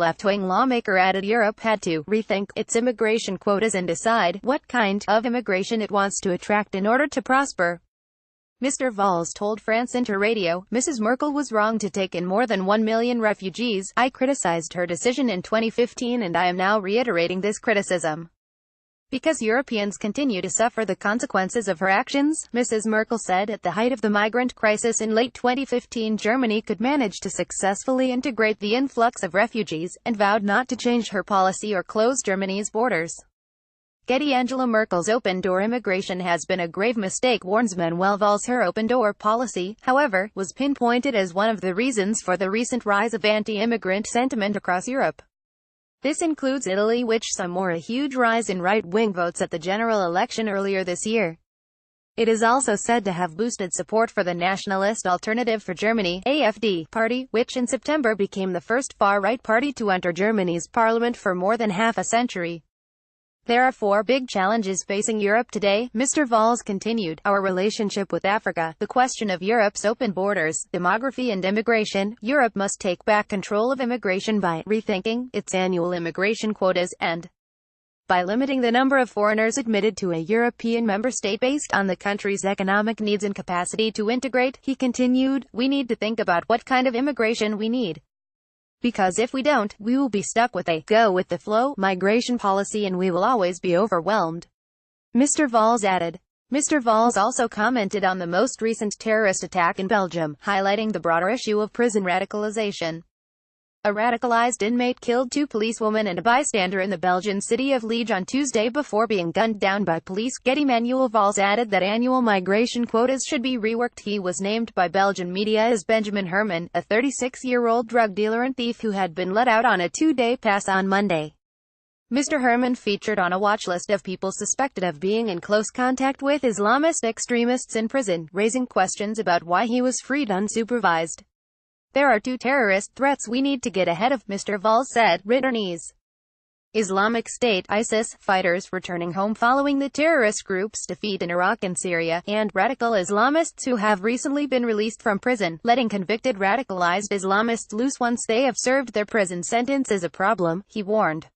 left-wing lawmaker added Europe had to rethink its immigration quotas and decide what kind of immigration it wants to attract in order to prosper. Mr. Valls told France Inter Radio, "Mrs. Merkel was wrong to take in more than 1 million refugees. I criticized her decision in 2015 and I am now reiterating this criticism because Europeans continue to suffer the consequences of her actions," Mrs. Merkel said. At the height of the migrant crisis in late 2015, Germany could manage to successfully integrate the influx of refugees, and vowed not to change her policy or close Germany's borders. Getty Angela Merkel's open-door immigration has been a grave mistake, warns Manuel Valls. Her open-door policy, however, was pinpointed as one of the reasons for the recent rise of anti-immigrant sentiment across Europe. This includes Italy, which saw a huge rise in right-wing votes at the general election earlier this year. It is also said to have boosted support for the Nationalist Alternative for Germany (AfD) party, which in September became the first far-right party to enter Germany's parliament for more than half a century. There are 4 big challenges facing Europe today, Mr. Valls continued: our relationship with Africa, the question of Europe's open borders, demography and immigration. Europe must take back control of immigration by rethinking its annual immigration quotas, and by limiting the number of foreigners admitted to a European member state based on the country's economic needs and capacity to integrate. He continued, "We need to think about what kind of immigration we need. Because if we don't, we will be stuck with a go-with-the-flow migration policy and we will always be overwhelmed," Mr. Valls added. Mr. Valls also commented on the most recent terrorist attack in Belgium, highlighting the broader issue of prison radicalization. A radicalized inmate killed 2 policewomen and a bystander in the Belgian city of Liege on Tuesday before being gunned down by police. Getty. Manuel Valls added that annual migration quotas should be reworked. He was named by Belgian media as Benjamin Herman, a 36-year-old drug dealer and thief who had been let out on a 2-day pass on Monday. Mr. Herman featured on a watch list of people suspected of being in close contact with Islamist extremists in prison, raising questions about why he was freed unsupervised. "There are 2 terrorist threats we need to get ahead of," Mr. Valls said. Returnees, Islamic State (ISIS) fighters returning home following the terrorist group's defeat in Iraq and Syria, and radical Islamists who have recently been released from prison. Letting convicted radicalized Islamists loose once they have served their prison sentence is a problem, he warned.